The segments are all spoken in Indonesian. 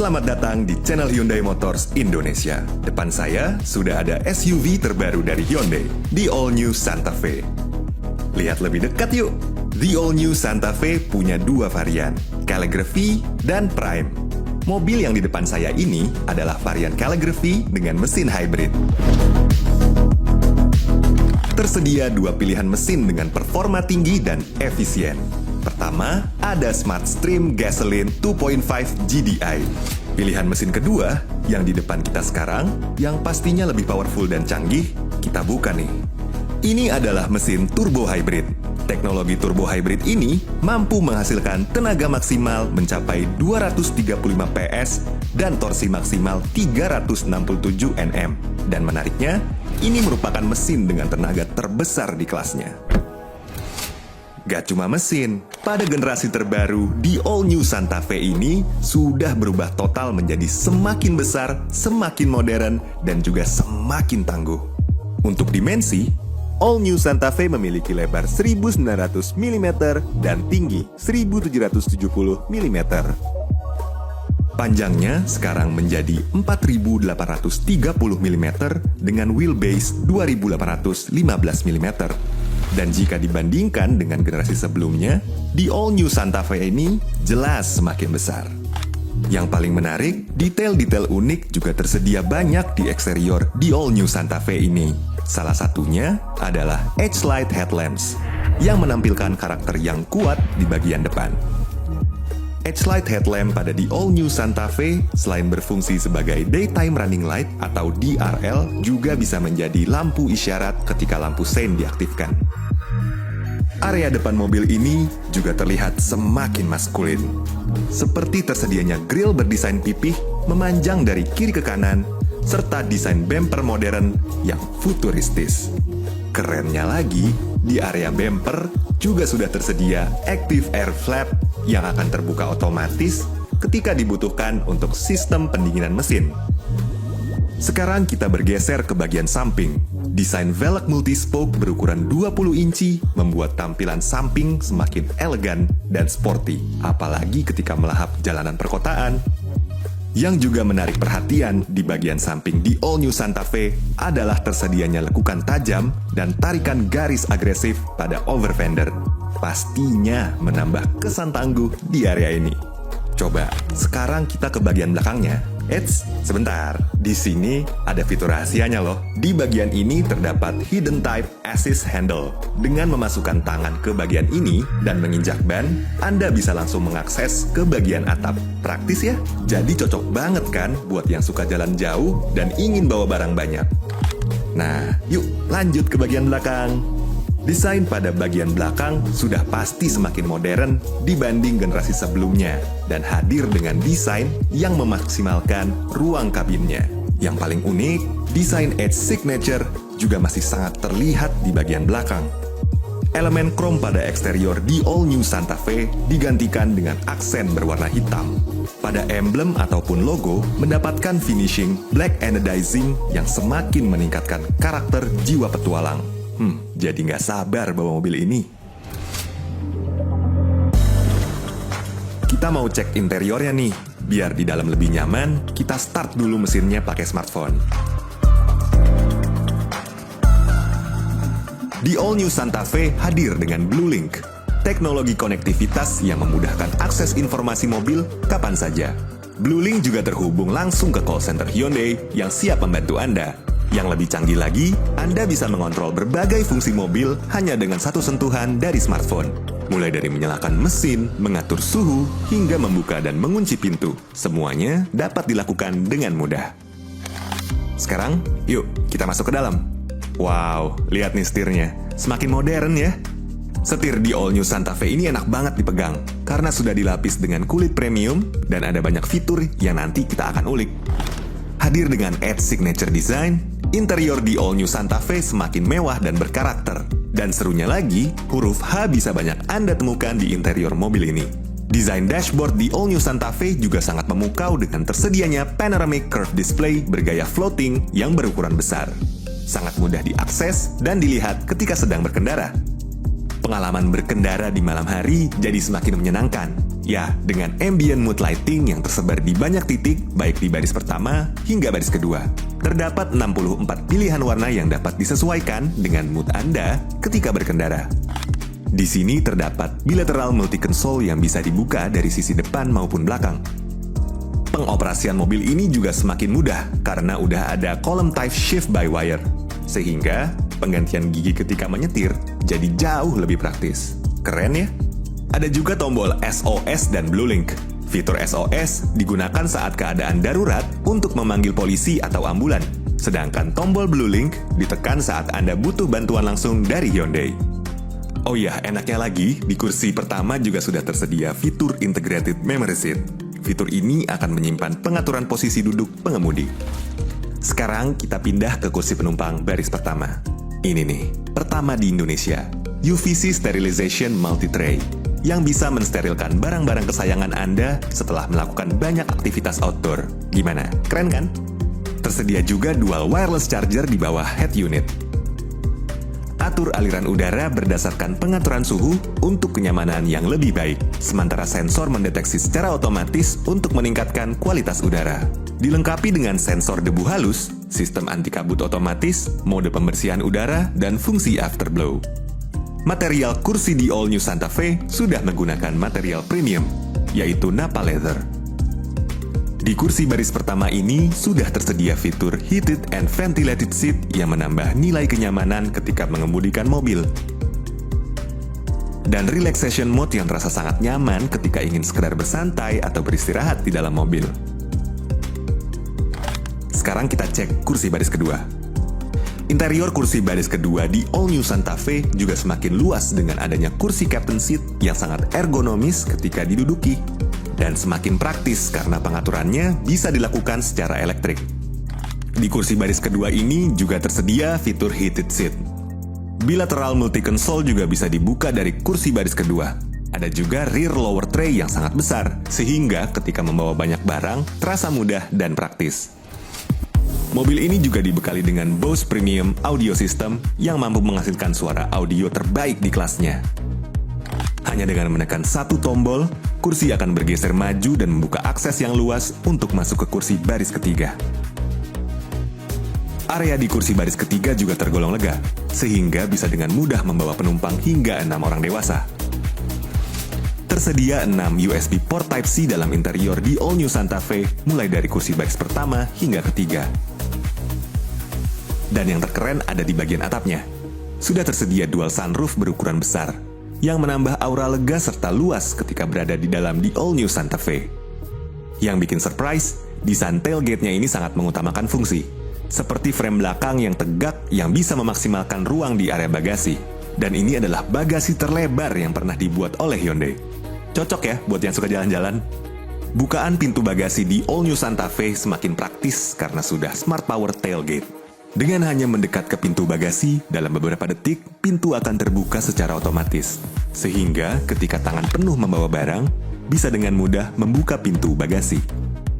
Selamat datang di channel Hyundai Motors Indonesia. Depan saya sudah ada SUV terbaru dari Hyundai, the All New Santa Fe. Lihat lebih dekat yuk. The All New Santa Fe punya dua varian, Calligraphy dan Prime. Mobil yang di depan saya ini adalah varian Calligraphy dengan mesin hybrid. Tersedia dua pilihan mesin dengan performa tinggi dan efisien. Pertama, ada Smart Stream Gasoline 2.5 GDI. Pilihan mesin kedua, yang di depan kita sekarang, yang pastinya lebih powerful dan canggih, kita buka nih. Ini adalah mesin turbo hybrid. Teknologi turbo hybrid ini mampu menghasilkan tenaga maksimal mencapai 235 PS dan torsi maksimal 367 Nm. Dan menariknya, ini merupakan mesin dengan tenaga terbesar di kelasnya. Gak cuma mesin, pada generasi terbaru, di All New Santa Fe ini sudah berubah total menjadi semakin besar, semakin modern, dan juga semakin tangguh. Untuk dimensi, All New Santa Fe memiliki lebar 1900 mm dan tinggi 1770 mm. Panjangnya sekarang menjadi 4830 mm dengan wheelbase 2815 mm. Dan jika dibandingkan dengan generasi sebelumnya, di All New Santa Fe ini jelas semakin besar. Yang paling menarik, detail-detail unik juga tersedia banyak di eksterior di All New Santa Fe ini. Salah satunya adalah H-Light Headlamps, yang menampilkan karakter yang kuat di bagian depan. H-Light Headlamp pada di All New Santa Fe selain berfungsi sebagai Daytime Running Light atau DRL, juga bisa menjadi lampu isyarat ketika lampu sein diaktifkan. Area depan mobil ini juga terlihat semakin maskulin. Seperti tersedianya grill berdesain pipih memanjang dari kiri ke kanan, serta desain bumper modern yang futuristis. Kerennya lagi, di area bumper juga sudah tersedia Active Air Flap yang akan terbuka otomatis ketika dibutuhkan untuk sistem pendinginan mesin. Sekarang kita bergeser ke bagian samping. Desain velg multispoke berukuran 20 inci membuat tampilan samping semakin elegan dan sporty, apalagi ketika melahap jalanan perkotaan. Yang juga menarik perhatian di bagian samping di All New Santa Fe adalah tersedianya lekukan tajam dan tarikan garis agresif pada over fender. Pastinya menambah kesan tangguh di area ini. Coba, sekarang kita ke bagian belakangnya. Eits, sebentar. Di sini ada fitur rahasianya loh. Di bagian ini terdapat Hidden Type Assist Handle. Dengan memasukkan tangan ke bagian ini dan menginjak ban, Anda bisa langsung mengakses ke bagian atap. Praktis ya? Jadi cocok banget kan buat yang suka jalan jauh dan ingin bawa barang banyak. Nah, yuk lanjut ke bagian belakang. Desain pada bagian belakang sudah pasti semakin modern dibanding generasi sebelumnya dan hadir dengan desain yang memaksimalkan ruang kabinnya. Yang paling unik, desain Edge Signature juga masih sangat terlihat di bagian belakang. Elemen krom pada eksterior di All New Santa Fe digantikan dengan aksen berwarna hitam. Pada emblem ataupun logo mendapatkan finishing black anodizing yang semakin meningkatkan karakter jiwa petualang. Jadi nggak sabar bawa mobil ini. Kita mau cek interiornya nih. Biar di dalam lebih nyaman, kita start dulu mesinnya pakai smartphone. Di All New Santa Fe hadir dengan BlueLink, teknologi konektivitas yang memudahkan akses informasi mobil kapan saja. BlueLink juga terhubung langsung ke call center Hyundai yang siap membantu Anda. Yang lebih canggih lagi, Anda bisa mengontrol berbagai fungsi mobil hanya dengan satu sentuhan dari smartphone. Mulai dari menyalakan mesin, mengatur suhu, hingga membuka dan mengunci pintu. Semuanya dapat dilakukan dengan mudah. Sekarang, yuk kita masuk ke dalam. Wow, lihat nih setirnya. Semakin modern ya. Setir di All New Santa Fe ini enak banget dipegang, karena sudah dilapis dengan kulit premium dan ada banyak fitur yang nanti kita akan ulik. Hadir dengan Edge Signature Design, interior di All New Santa Fe semakin mewah dan berkarakter. Dan serunya lagi, huruf H bisa banyak Anda temukan di interior mobil ini. Desain dashboard di All New Santa Fe juga sangat memukau dengan tersedianya panoramic curve display bergaya floating yang berukuran besar. Sangat mudah diakses dan dilihat ketika sedang berkendara. Pengalaman berkendara di malam hari jadi semakin menyenangkan. Ya, dengan ambient mood lighting yang tersebar di banyak titik, baik di baris pertama hingga baris kedua. Terdapat 64 pilihan warna yang dapat disesuaikan dengan mood Anda ketika berkendara. Di sini terdapat bilateral multi-console yang bisa dibuka dari sisi depan maupun belakang. Pengoperasian mobil ini juga semakin mudah karena udah ada column type shift by wire, sehingga penggantian gigi ketika menyetir jadi jauh lebih praktis. Keren ya? Ada juga tombol SOS dan Blue Link. Fitur SOS digunakan saat keadaan darurat untuk memanggil polisi atau ambulan, sedangkan tombol Blue Link ditekan saat Anda butuh bantuan langsung dari Hyundai. Oh ya, enaknya lagi, di kursi pertama juga sudah tersedia fitur Integrated Memory Seat. Fitur ini akan menyimpan pengaturan posisi duduk pengemudi. Sekarang kita pindah ke kursi penumpang baris pertama. Ini nih, pertama di Indonesia, UVC Sterilization Multi-Tray, yang bisa mensterilkan barang-barang kesayangan Anda setelah melakukan banyak aktivitas outdoor. Gimana? Keren kan? Tersedia juga dual wireless charger di bawah head unit. Atur aliran udara berdasarkan pengaturan suhu untuk kenyamanan yang lebih baik, sementara sensor mendeteksi secara otomatis untuk meningkatkan kualitas udara. Dilengkapi dengan sensor debu halus, sistem anti kabut otomatis, mode pembersihan udara, dan fungsi afterblow. Material kursi di All New Santa Fe sudah menggunakan material premium, yaitu Nappa Leather. Di kursi baris pertama ini sudah tersedia fitur Heated and Ventilated Seat yang menambah nilai kenyamanan ketika mengemudikan mobil. Dan Relaxation Mode yang terasa sangat nyaman ketika ingin sekedar bersantai atau beristirahat di dalam mobil. Sekarang kita cek kursi baris kedua. Interior kursi baris kedua di All New Santa Fe juga semakin luas dengan adanya kursi captain seat yang sangat ergonomis ketika diduduki, dan semakin praktis karena pengaturannya bisa dilakukan secara elektrik. Di kursi baris kedua ini juga tersedia fitur heated seat. Bilateral multi-console juga bisa dibuka dari kursi baris kedua. Ada juga rear lower tray yang sangat besar, sehingga ketika membawa banyak barang, terasa mudah dan praktis. Mobil ini juga dibekali dengan Bose Premium Audio System yang mampu menghasilkan suara audio terbaik di kelasnya. Hanya dengan menekan satu tombol, kursi akan bergeser maju dan membuka akses yang luas untuk masuk ke kursi baris ketiga. Area di kursi baris ketiga juga tergolong lega, sehingga bisa dengan mudah membawa penumpang hingga 6 orang dewasa. Tersedia 6 USB port Type-C dalam interior di All New Santa Fe, mulai dari kursi baris pertama hingga ketiga. Dan yang terkeren ada di bagian atapnya. Sudah tersedia dual sunroof berukuran besar, yang menambah aura lega serta luas ketika berada di dalam di All New Santa Fe. Yang bikin surprise, desain tailgate-nya ini sangat mengutamakan fungsi, seperti frame belakang yang tegak yang bisa memaksimalkan ruang di area bagasi. Dan ini adalah bagasi terlebar yang pernah dibuat oleh Hyundai. Cocok ya buat yang suka jalan-jalan. Bukaan pintu bagasi di All New Santa Fe semakin praktis karena sudah Smart Power Tailgate. Dengan hanya mendekat ke pintu bagasi, dalam beberapa detik, pintu akan terbuka secara otomatis. Sehingga ketika tangan penuh membawa barang, bisa dengan mudah membuka pintu bagasi.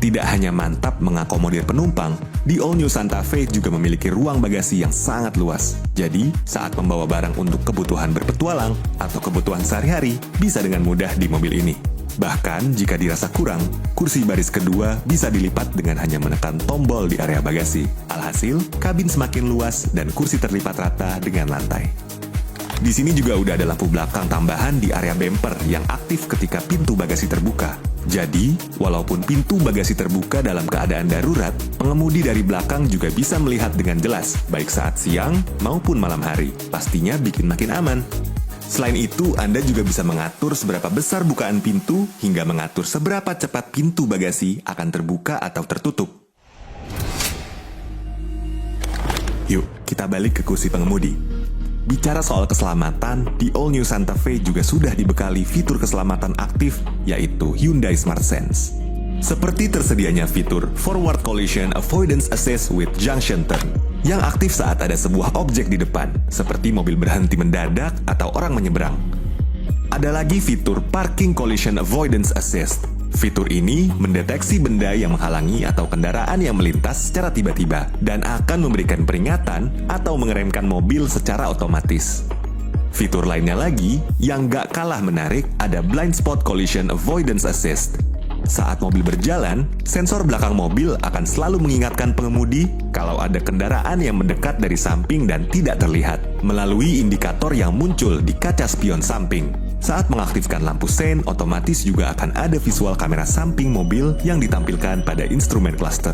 Tidak hanya mantap mengakomodir penumpang, di All New Santa Fe juga memiliki ruang bagasi yang sangat luas. Jadi, saat membawa barang untuk kebutuhan berpetualang atau kebutuhan sehari-hari, bisa dengan mudah di mobil ini. Bahkan, jika dirasa kurang, kursi baris kedua bisa dilipat dengan hanya menekan tombol di area bagasi. Alhasil, kabin semakin luas dan kursi terlipat rata dengan lantai. Di sini juga udah ada lampu belakang tambahan di area bumper yang aktif ketika pintu bagasi terbuka. Jadi, walaupun pintu bagasi terbuka dalam keadaan darurat, pengemudi dari belakang juga bisa melihat dengan jelas, baik saat siang maupun malam hari. Pastinya bikin makin aman. Selain itu, Anda juga bisa mengatur seberapa besar bukaan pintu hingga mengatur seberapa cepat pintu bagasi akan terbuka atau tertutup. Yuk, kita balik ke kursi pengemudi. Bicara soal keselamatan, di All New Santa Fe juga sudah dibekali fitur keselamatan aktif, yaitu Hyundai Smart Sense. Seperti tersedianya fitur Forward Collision Avoidance Assist with Junction Turn, yang aktif saat ada sebuah objek di depan, seperti mobil berhenti mendadak atau orang menyeberang. Ada lagi fitur Parking Collision Avoidance Assist. Fitur ini mendeteksi benda yang menghalangi atau kendaraan yang melintas secara tiba-tiba dan akan memberikan peringatan atau mengeremkan mobil secara otomatis. Fitur lainnya lagi yang gak kalah menarik ada Blind Spot Collision Avoidance Assist. Saat mobil berjalan, sensor belakang mobil akan selalu mengingatkan pengemudi kalau ada kendaraan yang mendekat dari samping dan tidak terlihat, melalui indikator yang muncul di kaca spion samping. Saat mengaktifkan lampu sein, otomatis juga akan ada visual kamera samping mobil yang ditampilkan pada instrumen cluster.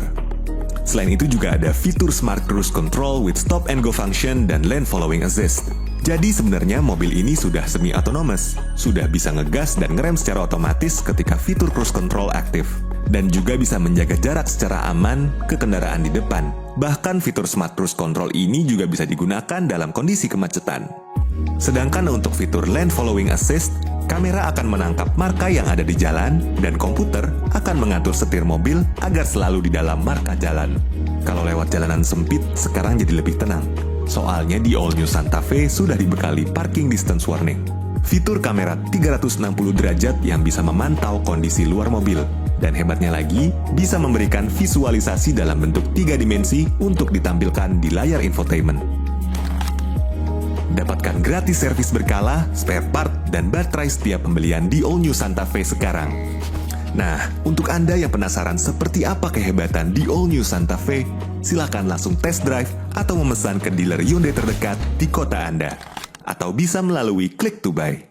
Selain itu juga ada fitur Smart Cruise Control with Stop and Go function dan Lane Following Assist. Jadi sebenarnya mobil ini sudah semi-autonomous, sudah bisa ngegas dan ngerem secara otomatis ketika fitur cruise control aktif, dan juga bisa menjaga jarak secara aman ke kendaraan di depan. Bahkan fitur Smart Cruise Control ini juga bisa digunakan dalam kondisi kemacetan. Sedangkan untuk fitur Lane Following Assist, kamera akan menangkap marka yang ada di jalan, dan komputer akan mengatur setir mobil agar selalu di dalam marka jalan. Kalau lewat jalanan sempit, sekarang jadi lebih tenang. Soalnya di All New Santa Fe sudah dibekali Parking Distance Warning. Fitur kamera 360 derajat yang bisa memantau kondisi luar mobil. Dan hebatnya lagi, bisa memberikan visualisasi dalam bentuk 3 dimensi untuk ditampilkan di layar infotainment. Dapatkan gratis servis berkala, spare part, dan baterai setiap pembelian di All New Santa Fe sekarang. Nah, untuk Anda yang penasaran seperti apa kehebatan di All New Santa Fe, silakan langsung test drive atau memesan ke dealer Hyundai terdekat di kota Anda. Atau bisa melalui Click to Buy.